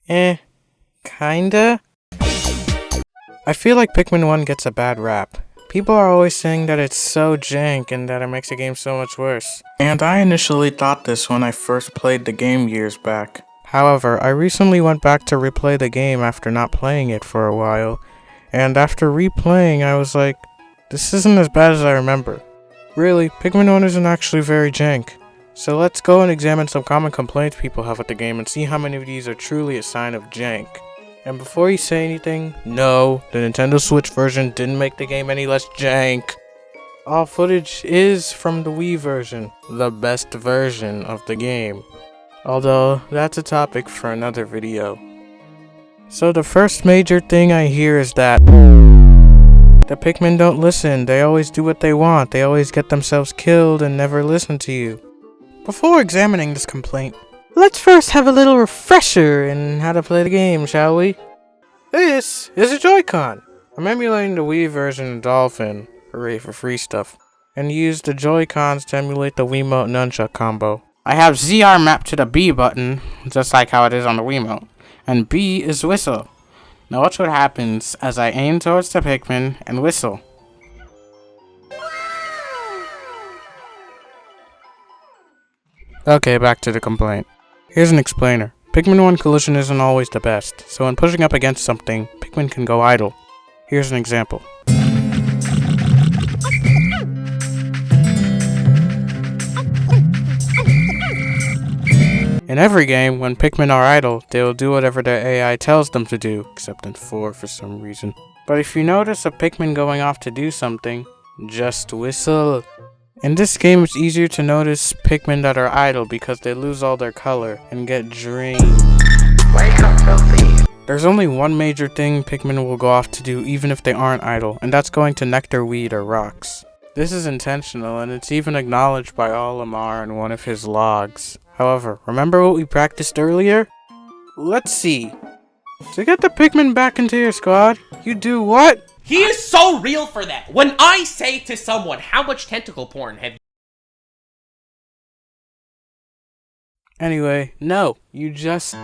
Kinda? I feel like Pikmin 1 gets a bad rap. People are always saying that it's so jank and that it makes the game so much worse. And I initially thought this when I first played the game years back. However, I recently went back to replay the game after not playing it for a while, and after replaying I was like, this isn't as bad as I remember. Really, Pikmin 1 isn't actually very jank. So let's go and examine some common complaints people have with the game and see how many of these are truly a sign of jank. And before you say anything, no, the Nintendo Switch version didn't make the game any less jank. All footage is from the Wii version, the best version of the game. Although, that's a topic for another video. So the first major thing I hear is that the Pikmin don't listen, they always do what they want, they always get themselves killed and never listen to you. Before examining this complaint, let's first have a little refresher in how to play the game, shall we? This is a Joy-Con. I'm emulating the Wii version of Dolphin, hooray for free stuff, and use the Joy-Cons to emulate the Wiimote nunchuck combo. I have ZR mapped to the B button, just like how it is on the Wiimote, and B is whistle. Now watch what happens as I aim towards the Pikmin and whistle. Okay, back to the complaint. Here's an explainer. Pikmin 1 collision isn't always the best, so when pushing up against something, Pikmin can go idle. Here's an example. In every game, when Pikmin are idle, they will do whatever their AI tells them to do, except in 4 for some reason. But if you notice a Pikmin going off to do something, just whistle. In this game, it's easier to notice Pikmin that are idle because they lose all their color and get drained. Wake up, filthy. There's only one major thing Pikmin will go off to do even if they aren't idle, and that's going to nectar weed or rocks. This is intentional, and it's even acknowledged by Olimar in one of his logs. However, remember what we practiced earlier? Let's see. To get the Pikmin back into your squad, you do what? He is so real for that. When I say to someone, how much tentacle porn have you... Anyway, no, you just...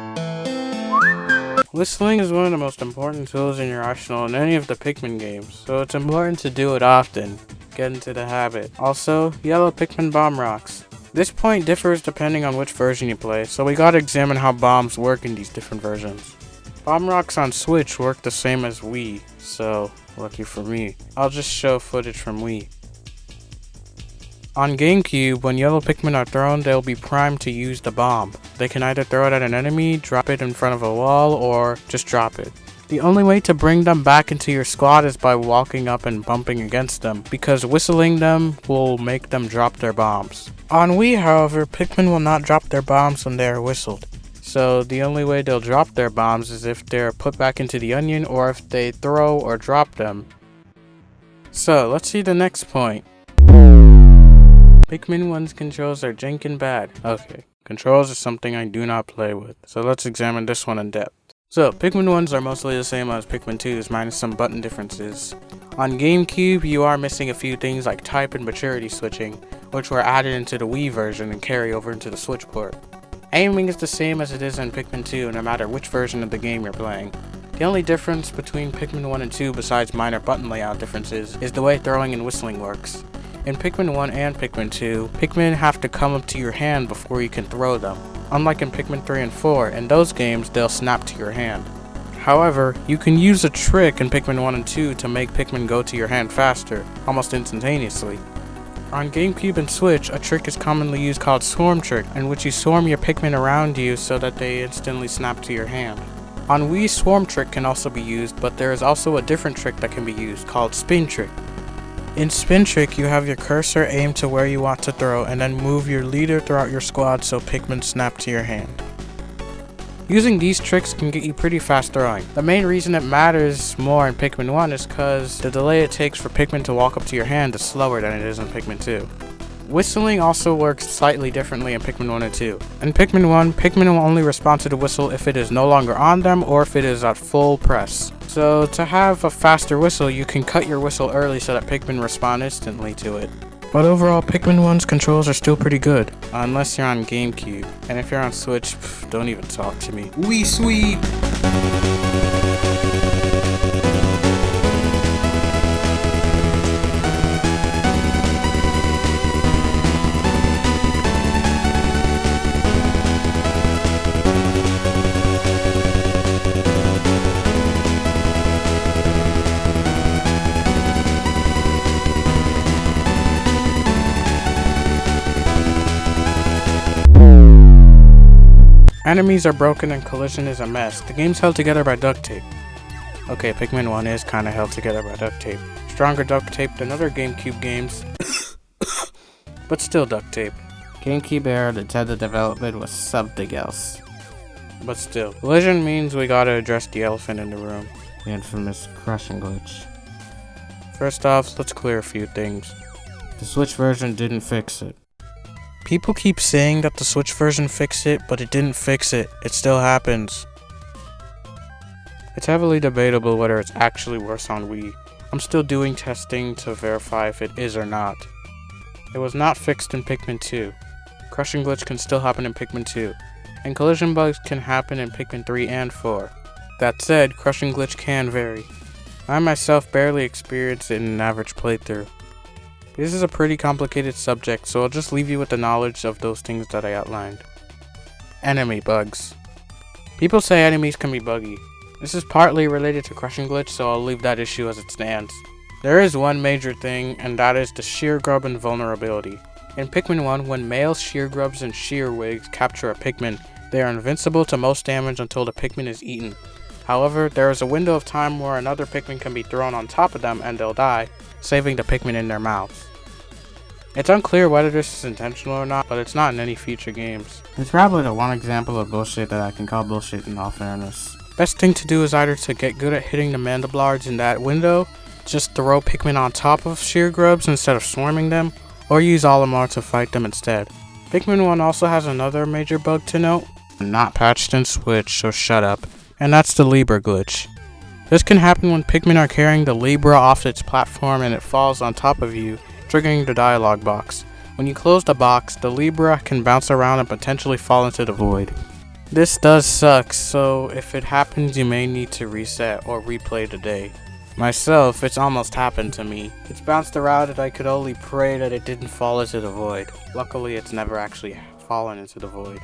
Whistling is one of the most important tools in your arsenal in any of the Pikmin games, so it's important to do it often. Get into the habit. Also, yellow Pikmin bomb rocks. This point differs depending on which version you play, so we gotta examine how bombs work in these different versions. Bomb rocks on Switch work the same as Wii, so lucky for me. I'll just show footage from Wii. On GameCube, when yellow Pikmin are thrown, they'll be primed to use the bomb. They can either throw it at an enemy, drop it in front of a wall, or just drop it. The only way to bring them back into your squad is by walking up and bumping against them, because whistling them will make them drop their bombs. On Wii, however, Pikmin will not drop their bombs when they are whistled. So the only way they'll drop their bombs is if they're put back into the onion or if they throw or drop them. So let's see the next point. Pikmin 1's controls are jank and bad. Okay, controls is something I do not play with, so let's examine this one in depth. So, Pikmin 1's are mostly the same as Pikmin 2's minus some button differences. On GameCube, you are missing a few things like type and maturity switching, which were added into the Wii version and carry over into the Switch port. Aiming is the same as it is in Pikmin 2 no matter which version of the game you're playing. The only difference between Pikmin 1 and 2 besides minor button layout differences is the way throwing and whistling works. In Pikmin 1 and Pikmin 2, Pikmin have to come up to your hand before you can throw them. Unlike in Pikmin 3 and 4, in those games they'll snap to your hand. However, you can use a trick in Pikmin 1 and 2 to make Pikmin go to your hand faster, almost instantaneously. On GameCube and Switch, a trick is commonly used called Swarm Trick, in which you swarm your Pikmin around you so that they instantly snap to your hand. On Wii, Swarm Trick can also be used, but there is also a different trick that can be used called Spin Trick. In Spin Trick, you have your cursor aimed to where you want to throw and then move your leader throughout your squad so Pikmin snap to your hand. Using these tricks can get you pretty fast throwing. The main reason it matters more in Pikmin 1 is because the delay it takes for Pikmin to walk up to your hand is slower than it is in Pikmin 2. Whistling also works slightly differently in Pikmin 1 and 2. In Pikmin 1, Pikmin will only respond to the whistle if it is no longer on them or if it is at full press. So to have a faster whistle, you can cut your whistle early so that Pikmin respond instantly to it. But overall, Pikmin 1's controls are still pretty good, unless you're on GameCube. And if you're on Switch, don't even talk to me. Wee sweep! Enemies are broken and collision is a mess. The game's held together by duct tape. Okay, Pikmin 1 is kinda held together by duct tape. Stronger duct tape than other GameCube games, but still duct tape. GameCube era, the time of development was something else. But still, collision means we gotta address the elephant in the room. The infamous crushing glitch. First off, let's clear a few things. The Switch version didn't fix it. People keep saying that the Switch version fixed it, but it didn't fix it. It still happens. It's heavily debatable whether it's actually worse on Wii. I'm still doing testing to verify if it is or not. It was not fixed in Pikmin 2. Crushing glitch can still happen in Pikmin 2. And collision bugs can happen in Pikmin 3 and 4. That said, crushing glitch can vary. I myself barely experienced it in an average playthrough. This is a pretty complicated subject, so I'll just leave you with the knowledge of those things that I outlined. Enemy bugs. People say enemies can be buggy. This is partly related to crushing glitch, so I'll leave that issue as it stands. There is one major thing, and that is the shear grub invulnerability. In Pikmin 1, when male shear grubs and shear wigs capture a Pikmin, they are invincible to most damage until the Pikmin is eaten. However, there is a window of time where another Pikmin can be thrown on top of them and they'll die, saving the Pikmin in their mouths. It's unclear whether this is intentional or not, but it's not in any future games. It's probably the one example of bullshit that I can call bullshit in all fairness. Best thing to do is either to get good at hitting the mandiblards in that window, just throw Pikmin on top of shear grubs instead of swarming them, or use Olimar to fight them instead. Pikmin 1 also has another major bug to note, not patched in Switch, so shut up, and that's the Libra glitch. This can happen when Pikmin are carrying the Libra off its platform and it falls on top of you, triggering the dialog box. When you close the box, the Libra can bounce around and potentially fall into the void. This does suck, so if it happens you may need to reset or replay the day. Myself, it's almost happened to me. It's bounced around and I could only pray that it didn't fall into the void. Luckily it's never actually fallen into the void.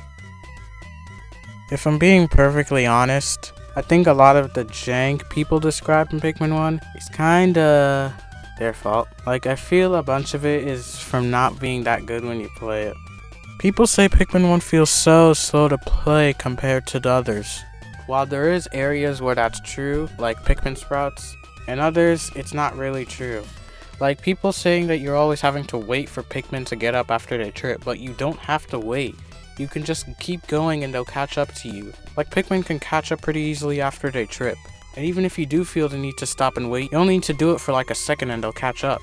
If I'm being perfectly honest, I think a lot of the jank people described in Pikmin 1 is kinda their fault. Like, I feel a bunch of it is from not being that good when you play it. People say Pikmin 1 feels so slow to play compared to the others. While there is areas where that's true, like Pikmin Sprouts, and others, it's not really true. Like people saying that you're always having to wait for Pikmin to get up after they trip, but you don't have to wait. You can just keep going and they'll catch up to you. Like Pikmin can catch up pretty easily after they trip. And even if you do feel the need to stop and wait, you only need to do it for like a second and they'll catch up.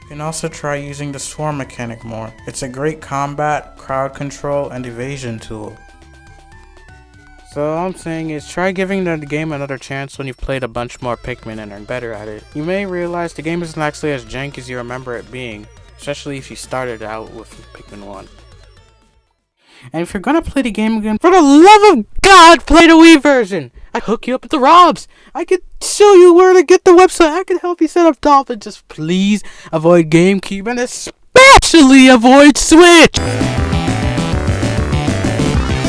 You can also try using the swarm mechanic more. It's a great combat, crowd control, and evasion tool. So all I'm saying is try giving the game another chance when you've played a bunch more Pikmin and are better at it. You may realize the game isn't actually as jank as you remember it being, especially if you started out with Pikmin 1. And if you're gonna play the game again, for the love of God, play the Wii version! I hook you up with the ROMs! I could show you where to get the website, I can help you set up Dolphin, just please avoid GameCube and especially avoid Switch!